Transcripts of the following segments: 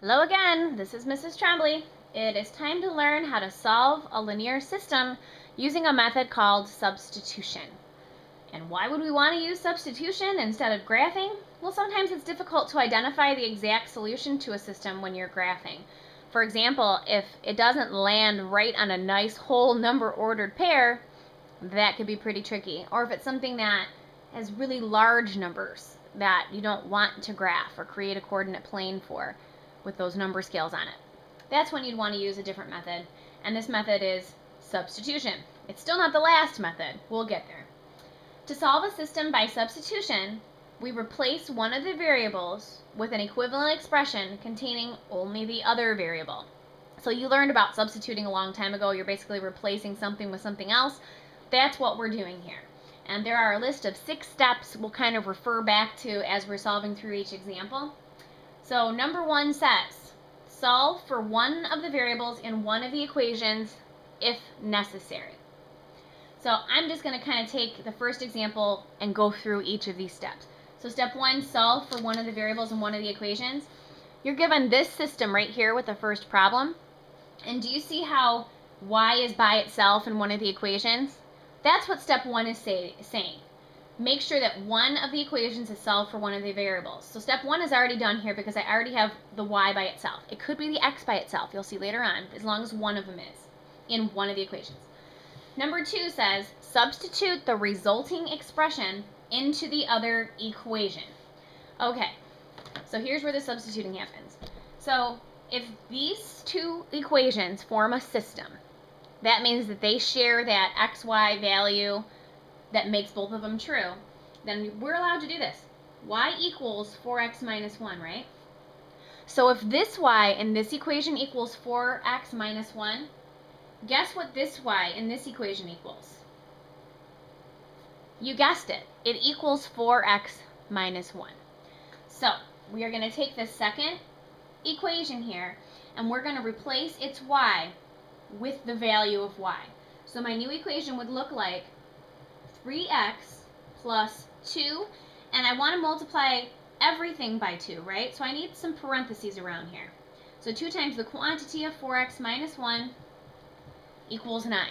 Hello again, this is Mrs. Tremblay. It is time to learn how to solve a linear system using a method called substitution. And why would we want to use substitution instead of graphing? Well, sometimes it's difficult to identify the exact solution to a system when you're graphing. For example, if it doesn't land right on a nice whole number ordered pair, that could be pretty tricky. Or if it's something that has really large numbers that you don't want to graph or create a coordinate plane for with those number scales on it. That's when you'd want to use a different method, and this method is substitution. It's still not the last method. We'll get there. To solve a system by substitution, we replace one of the variables with an equivalent expression containing only the other variable. So you learned about substituting a long time ago. You're basically replacing something with something else. That's what we're doing here. And there are a list of 6 steps we'll kind of refer back to as we're solving through each example. So number 1 says, solve for one of the variables in one of the equations if necessary. So I'm just going to kind of take the first example and go through each of these steps. So step 1, solve for one of the variables in one of the equations. You're given this system right here with the first problem. And do you see how y is by itself in one of the equations? That's what step 1 is saying. Make sure that one of the equations is solved for one of the variables. So step 1 is already done here because I already have the y by itself. It could be the x by itself, you'll see later on, as long as one of them is in one of the equations. Number 2 says, substitute the resulting expression into the other equation. Okay, so here's where the substituting happens. So if these two equations form a system, that means that they share that xy value that makes both of them true, then we're allowed to do this. Y equals 4x minus 1, right? So if this y in this equation equals 4x minus 1, guess what this y in this equation equals? You guessed it. It equals 4x minus 1. So we are going to take the second equation here, and we're going to replace its y with the value of y. So my new equation would look like 3x plus 2, and I want to multiply everything by 2, right? So I need some parentheses around here. So 2 times the quantity of 4x minus 1 equals 9.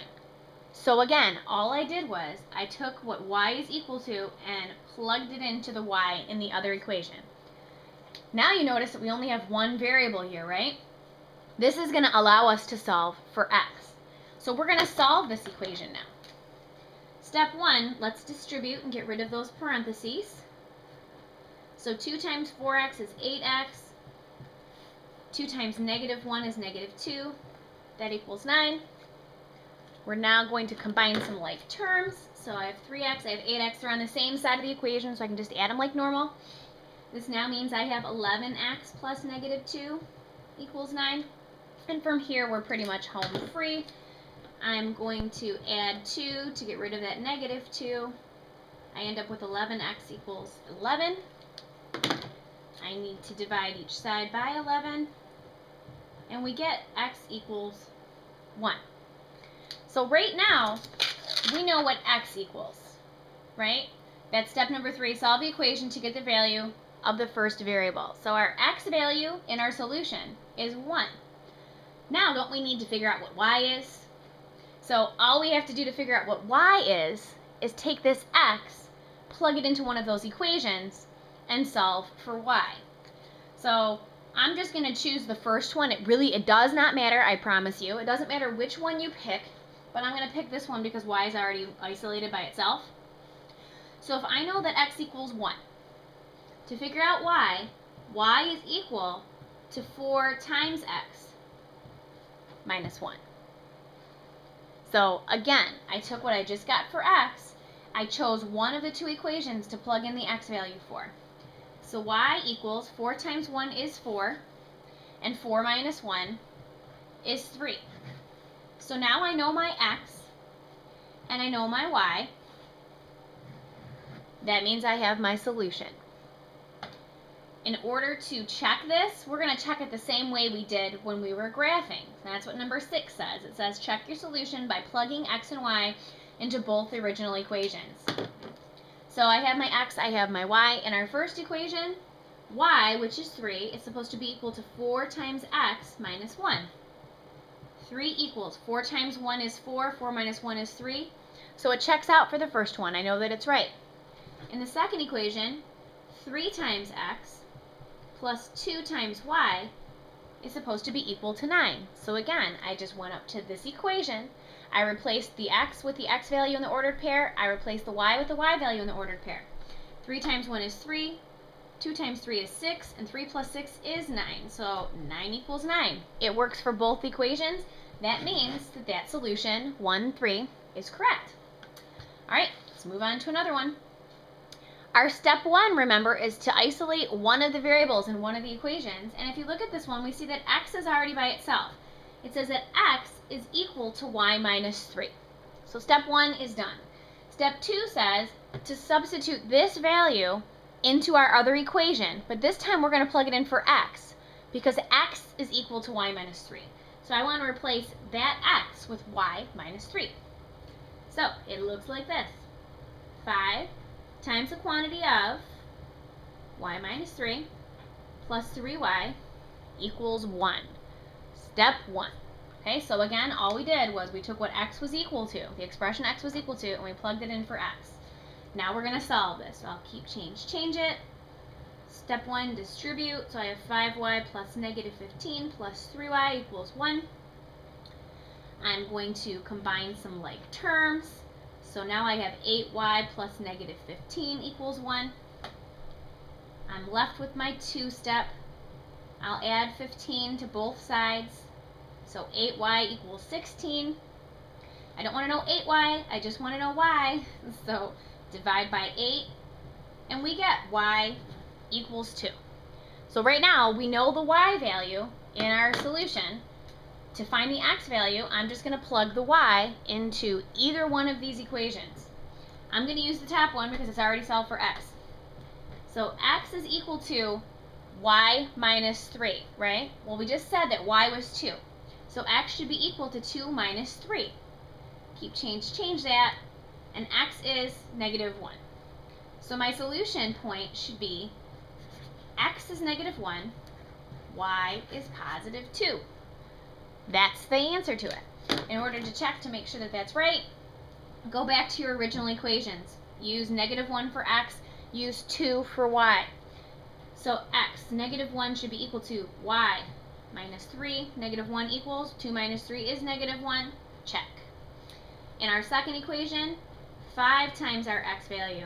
So again, all I did was I took what y is equal to and plugged it into the y in the other equation. Now you notice that we only have one variable here, right? This is going to allow us to solve for x. So we're going to solve this equation now. Step 1, let's distribute and get rid of those parentheses. So 2 times 4x is 8x. 2 times negative 1 is negative 2. That equals 9. We're now going to combine some like terms. So I have 3x, I have 8x. They're on the same side of the equation, so I can just add them like normal. This now means I have 11x plus negative 2 equals 9. And from here, we're pretty much home free. I'm going to add 2 to get rid of that negative 2. I end up with 11x equals 11. I need to divide each side by 11. And we get x equals 1. So right now, we know what x equals, right? That's step number 3. Solve the equation to get the value of the first variable. So our x value in our solution is 1. Now, don't we need to figure out what y is? So all we have to do to figure out what y is take this x, plug it into one of those equations, and solve for y. So I'm just going to choose the first one. It does not matter, I promise you. It doesn't matter which one you pick, but I'm going to pick this one because y is already isolated by itself. So if I know that x equals 1, to figure out y is equal to 4 times x minus 1. So again, I took what I just got for x, I chose one of the two equations to plug in the x value for. So y equals 4 times 1 is 4, and 4 minus 1 is 3. So now I know my x, and I know my y. That means I have my solution. In order to check this, we're going to check it the same way we did when we were graphing. That's what number 6 says. It says check your solution by plugging x and y into both the original equations. So I have my x, I have my y. In our first equation, y, which is 3, is supposed to be equal to 4 times x minus 1. 3 equals 4 times 1 is 4, 4 minus 1 is 3. So it checks out for the first one. I know that it's right. In the second equation, 3 times x plus 2 times y is supposed to be equal to 9. So again, I just went up to this equation. I replaced the x with the x value in the ordered pair. I replaced the y with the y value in the ordered pair. 3 times 1 is 3. 2 times 3 is 6, and 3 plus 6 is 9. So 9 equals 9. It works for both equations. That means that that solution, 1, 3, is correct. All right, let's move on to another one. Our step 1, remember, is to isolate one of the variables in one of the equations. And if you look at this one, we see that x is already by itself. It says that x is equal to y minus 3. So step 1 is done. Step 2 says to substitute this value into our other equation, but this time we're going to plug it in for x, because x is equal to y minus 3. So I want to replace that x with y minus 3. So it looks like this. 5 times the quantity of y minus 3 plus 3y equals 1. Step 1. Okay, so again, all we did was we took what x was equal to, the expression x was equal to, and we plugged it in for x. Now we're going to solve this. So I'll keep change it. Step 1, distribute. So I have 5y plus negative 15 plus 3y equals 1. I'm going to combine some like terms. So now I have 8y plus negative 15 equals 1. I'm left with my 2-step. I'll add 15 to both sides. So 8y equals 16. I don't want to know 8y, I just want to know y. So divide by 8, and we get y equals 2. So right now, we know the y value in our solution. To find the x value, I'm just going to plug the y into either one of these equations. I'm going to use the top one because it's already solved for x. So x is equal to y minus 3, right? Well, we just said that y was 2. So x should be equal to 2 minus 3. Keep change that. And x is negative 1. So my solution point should be x is negative 1, y is positive 2. That's the answer to it. In order to check to make sure that that's right, go back to your original equations. Use negative 1 for x, use 2 for y. So x, negative 1 should be equal to y minus 3. Negative 1 equals 2 minus 3 is negative 1. Check. In our second equation, 5 times our x value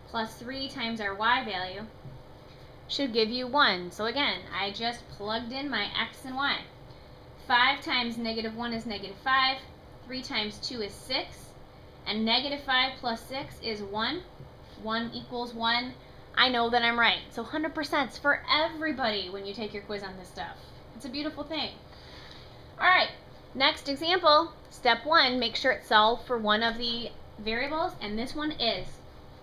plus 3 times our y value should give you 1. So again, I just plugged in my x and y. 5 times negative 1 is negative 5. 3 times 2 is 6. And negative 5 plus 6 is 1. 1 equals 1. I know that I'm right. So 100% for everybody when you take your quiz on this stuff. It's a beautiful thing. All right, next example. Step 1, make sure it's solved for one of the variables, and this one is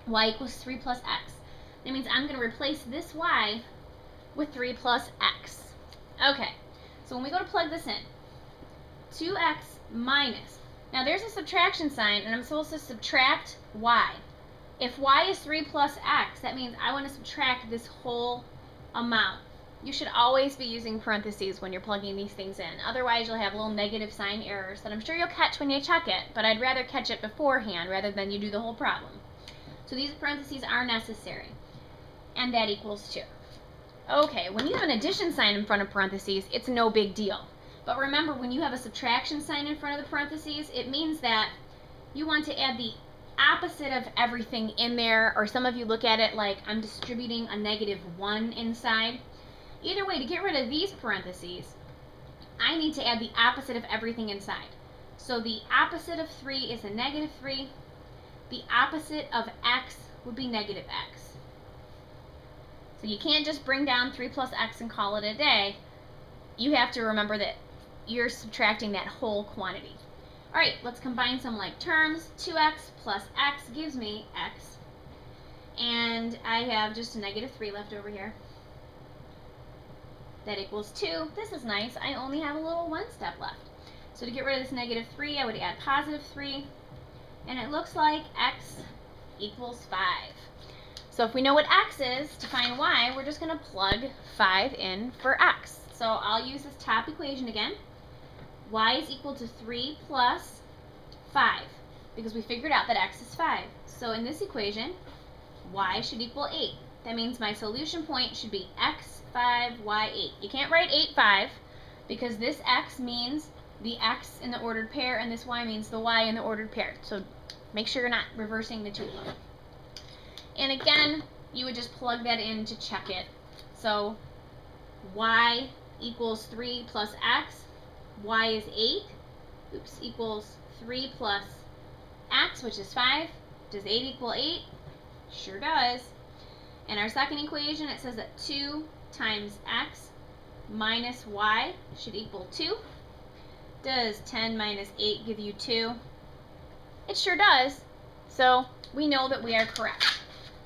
y equals 3 plus x. That means I'm going to replace this y with 3 plus x. Okay, so when we go to plug this in, 2x minus, now there's a subtraction sign, and I'm supposed to subtract y. If y is 3 plus x, that means I want to subtract this whole amount. You should always be using parentheses when you're plugging these things in. Otherwise, you'll have little negative sign errors that I'm sure you'll catch when you check it, but I'd rather catch it beforehand rather than you do the whole problem. So these parentheses are necessary. And that equals 2. Okay, when you have an addition sign in front of parentheses, it's no big deal. But remember, when you have a subtraction sign in front of the parentheses, it means that you want to add the opposite of everything in there, or some of you look at it like I'm distributing a negative 1 inside. Either way, to get rid of these parentheses, I need to add the opposite of everything inside. So the opposite of 3 is a negative 3. The opposite of x would be negative x. So you can't just bring down 3 plus x and call it a day. You have to remember that you're subtracting that whole quantity. All right, let's combine some like terms. 2x plus x gives me x. And I have just a negative 3 left over here. That equals 2. This is nice. I only have a little 1 step left. So to get rid of this negative 3, I would add positive 3. And it looks like x equals 5. So if we know what x is, to find y, we're just going to plug 5 in for x. So I'll use this top equation again. Y is equal to 3 plus 5, because we figured out that x is 5. So in this equation, y should equal 8. That means my solution point should be x 5, y 8. You can't write 8, 5, because this x means the x in the ordered pair, and this y means the y in the ordered pair. So make sure you're not reversing the two of them. And again, you would just plug that in to check it. So y equals 3 plus x, y is 8, equals 3 plus x, which is 5. Does 8 equal 8? Sure does. In our second equation, it says that 2 times x minus y should equal 2. Does 10 minus 8 give you 2? It sure does. So we know that we are correct.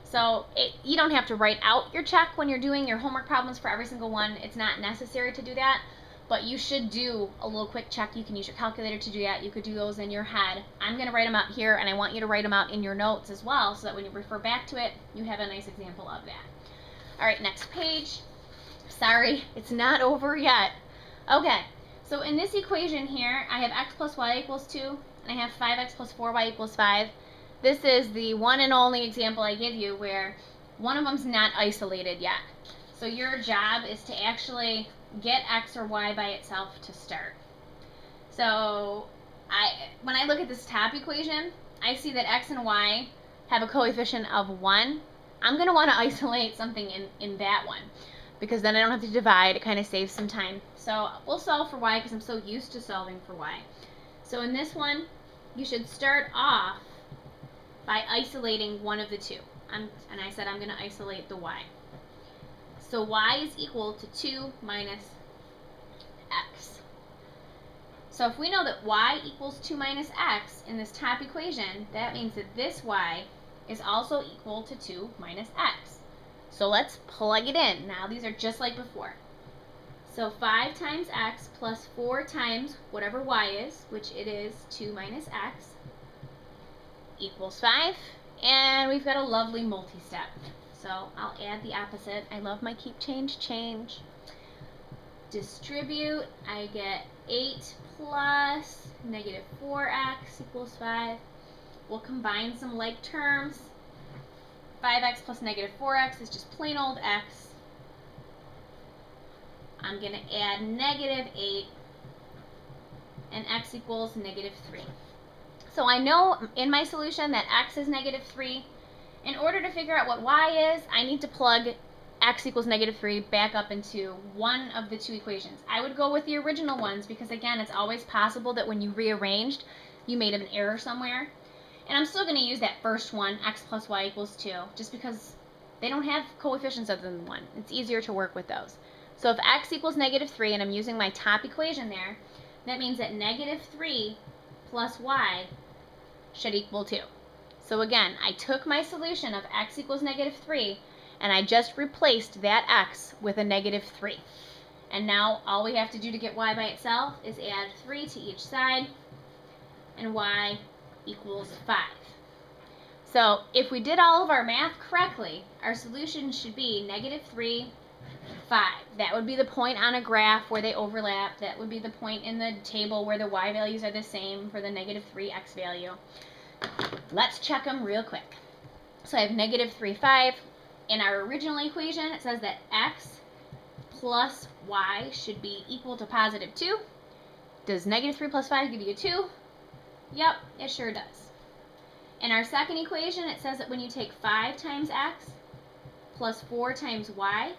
So you don't have to write out your check when you're doing your homework problems for every single one. It's not necessary to do that, but you should do a little quick check. You can use your calculator to do that. You could do those in your head. I'm going to write them out here, and I want you to write them out in your notes as well, so that when you refer back to it, you have a nice example of that. All right, next page. Sorry, it's not over yet. Okay, so in this equation here, I have x plus y equals 2, and I have 5x plus 4y equals 5. This is the one and only example I give you where one of them's not isolated yet. So your job is to actually get x or y by itself to start. So when I look at this top equation, I see that x and y have a coefficient of 1. I'm going to want to isolate something in that one, because then I don't have to divide. It kind of saves some time. So we'll solve for y because I'm so used to solving for y. So in this one, you should start off by isolating one of the two. And I said I'm going to isolate the y. So y is equal to 2 minus x. So if we know that y equals 2 minus x in this top equation, that means that this y is also equal to 2 minus x. So let's plug it in. Now these are just like before. So 5 times x plus 4 times whatever y is, which it is 2 minus x, equals 5. And we've got a lovely multi-step. So I'll add the opposite. I love my keep, change, change. Distribute, I get 8 plus negative 4x equals 5. We'll combine some like terms. 5x plus negative 4x is just plain old x. I'm going to add negative 8, and x equals negative 3. So I know in my solution that x is negative 3. In order to figure out what y is, I need to plug x equals negative 3 back up into one of the two equations. I would go with the original ones because, again, it's always possible that when you rearranged, you made an error somewhere. And I'm still going to use that first one, x plus y equals 2, just because they don't have coefficients other than 1. It's easier to work with those. So if x equals negative 3, and I'm using my top equation there, that means that negative 3 plus y should equal 2. So again, I took my solution of x equals negative 3, and I just replaced that x with a negative 3. And now all we have to do to get y by itself is add 3 to each side, and y equals 5. So if we did all of our math correctly, our solution should be negative 3, 5. That would be the point on a graph where they overlap. That would be the point in the table where the y values are the same for the negative 3x value. Let's check them real quick. So I have negative 3, 5. In our original equation, it says that x plus y should be equal to positive 2. Does negative 3 plus 5 give you 2? Yep, it sure does. In our second equation, it says that when you take 5 times x plus 4 times y,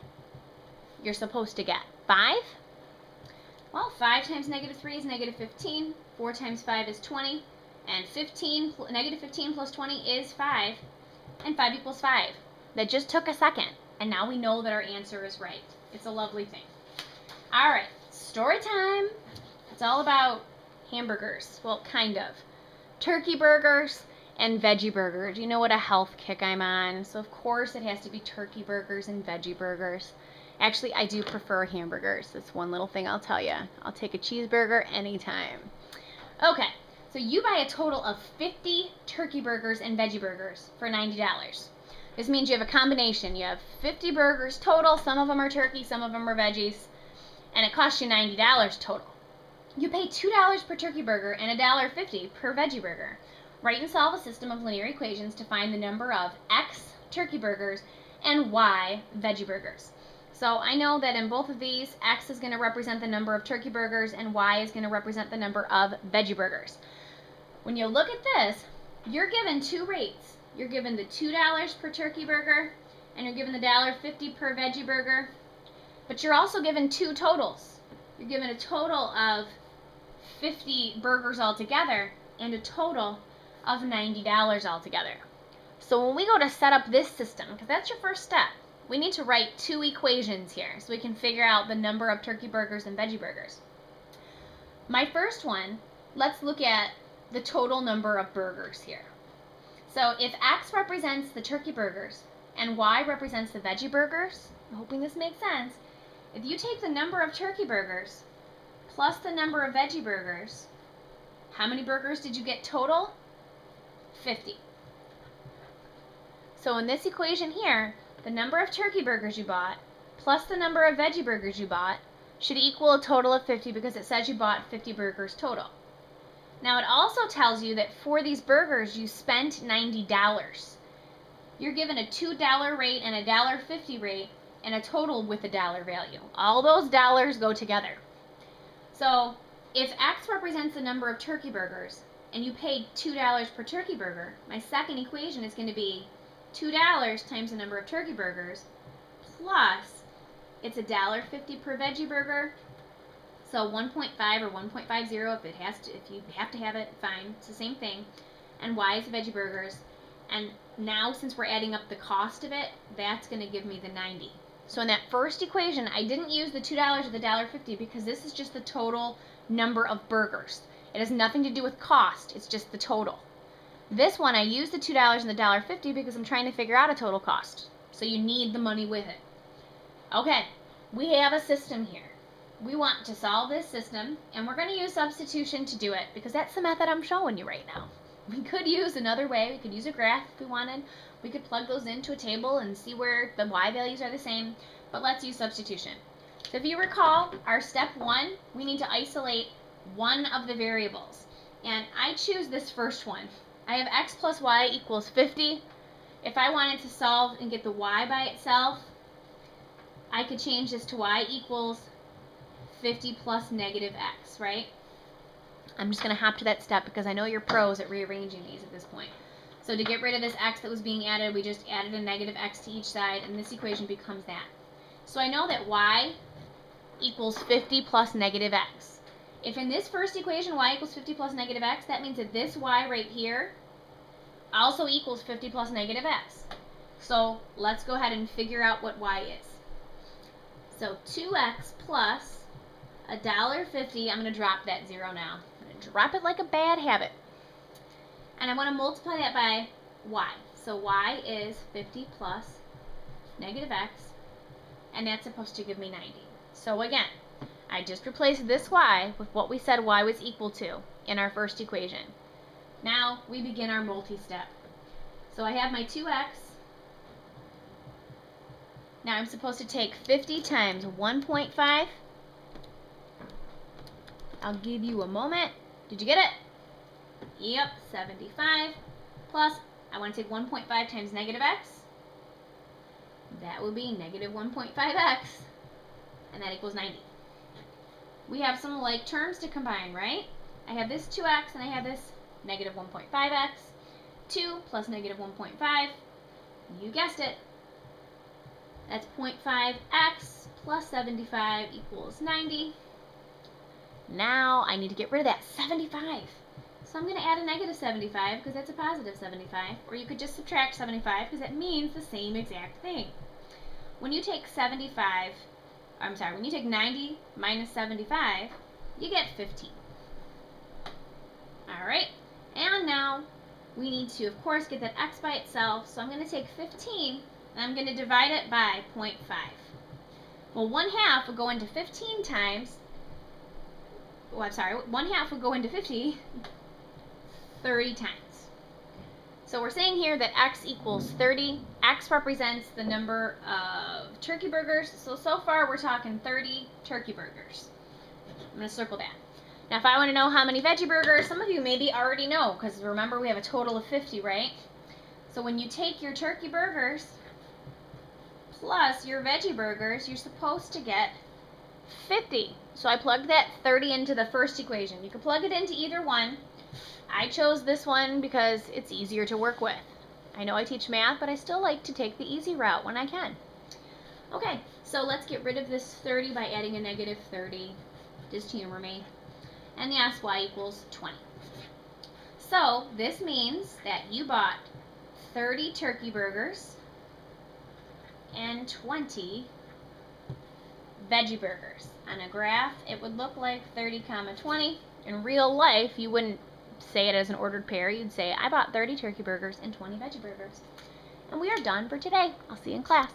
you're supposed to get 5. Well, 5 times negative 3 is negative 15. 4 times 5 is 20. And negative 15 plus 20 is 5. And 5 equals 5. That just took a second. And now we know that our answer is right. It's a lovely thing. All right, story time. It's all about hamburgers. Well, kind of. Turkey burgers and veggie burgers. You know what a health kick I'm on. So, of course, it has to be turkey burgers and veggie burgers. Actually, I do prefer hamburgers. That's one little thing I'll tell you. I'll take a cheeseburger anytime. Okay, so you buy a total of 50 turkey burgers and veggie burgers for $90. This means you have a combination. You have 50 burgers total. Some of them are turkey, some of them are veggies. And it costs you $90 total. You pay $2 per turkey burger and $1.50 per veggie burger. Write and solve a system of linear equations to find the number of X turkey burgers and Y veggie burgers. So I know that in both of these, X is going to represent the number of turkey burgers and Y is going to represent the number of veggie burgers. When you look at this, you're given two rates. You're given the $2 per turkey burger and you're given the $1.50 per veggie burger. But you're also given two totals. You're given a total of 50 burgers altogether and a total of $90 altogether. So when we go to set up this system, because that's your first step, we need to write two equations here so we can figure out the number of turkey burgers and veggie burgers. My first one, let's look at the total number of burgers here. So if X represents the turkey burgers and Y represents the veggie burgers, I'm hoping this makes sense, if you take the number of turkey burgers plus the number of veggie burgers, how many burgers did you get total? 50. So in this equation here, the number of turkey burgers you bought plus the number of veggie burgers you bought should equal a total of 50 because it says you bought 50 burgers total. Now it also tells you that for these burgers you spent $90. You're given a $2 rate and a $1.50 rate and a total with a dollar value. All those dollars go together. So if X represents the number of turkey burgers and you paid $2 per turkey burger, my second equation is going to be $2 times the number of turkey burgers plus it's $1.50 per veggie burger, so 1.5 or 1.50 if you have to have it, fine, it's the same thing, and Y is the veggie burgers. And now since we're adding up the cost of it, that's going to give me the 90. So in that first equation, I didn't use the $2 or the $1.50 because this is just the total number of burgers. It has nothing to do with cost, it's just the total. This one, I use the $2 and the $1.50 because I'm trying to figure out a total cost. So you need the money with it. Okay, we have a system here. We want to solve this system, and we're going to use substitution to do it because that's the method I'm showing you right now. We could use another way. We could use a graph if we wanted. We could plug those into a table and see where the Y values are the same, but let's use substitution. So if you recall, our step one, we need to isolate one of the variables. And I choose this first one. I have X plus Y equals 50. If I wanted to solve and get the Y by itself, I could change this to Y equals 50 plus negative X, right? I'm just going to hop to that step because I know you're pros at rearranging these at this point. So to get rid of this X that was being added, we just added a negative X to each side, and this equation becomes that. So I know that Y equals 50 plus negative X. If in this first equation Y equals 50 plus negative X, that means that this Y right here also equals 50 plus negative X. So let's go ahead and figure out what Y is. So 2X plus $1.50, I'm going to drop that zero now. I'm going to drop it like a bad habit. And I want to multiply that by Y. So Y is 50 plus negative X, and that's supposed to give me 90. So again, I just replaced this Y with what we said Y was equal to in our first equation. Now we begin our multi-step. So I have my 2X. Now I'm supposed to take 50 times 1.5. I'll give you a moment. Did you get it? Yep, 75 plus, I want to take 1.5 times negative X. That would be negative 1.5X, and that equals 90. We have some like terms to combine, right? I have this 2X and I have this negative 1.5X. 2 plus negative 1.5, you guessed it. That's 0.5X plus 75 equals 90. Now I need to get rid of that 75. So I'm going to add a negative 75 because that's a positive 75. Or you could just subtract 75 because that means the same exact thing. When you take when you take 90 minus 75, you get 15. Alright, and now we need to, of course, get that X by itself. So I'm going to take 15 and I'm going to divide it by 0.5. Well, 1/2 will go into 15 times, 1/2 would go into 50 30 times. So we're saying here that x equals 30. X represents the number of turkey burgers. So far we're talking 30 turkey burgers. I'm going to circle that. Now if I want to know how many veggie burgers, some of you maybe already know, because remember we have a total of 50, right? So when you take your turkey burgers plus your veggie burgers, you're supposed to get 50. So I plugged that 30 into the first equation. You can plug it into either one. I chose this one because it's easier to work with. I know I teach math, but I still like to take the easy route when I can. Okay, so let's get rid of this 30 by adding a negative 30. Just humor me. And yes, y equals 20. So this means that you bought 30 turkey burgers and 20 veggie burgers. On a graph, it would look like 30, 20. In real life, you wouldn't say it as an ordered pair. You'd say, I bought 30 turkey burgers and 20 veggie burgers. And we are done for today. I'll see you in class.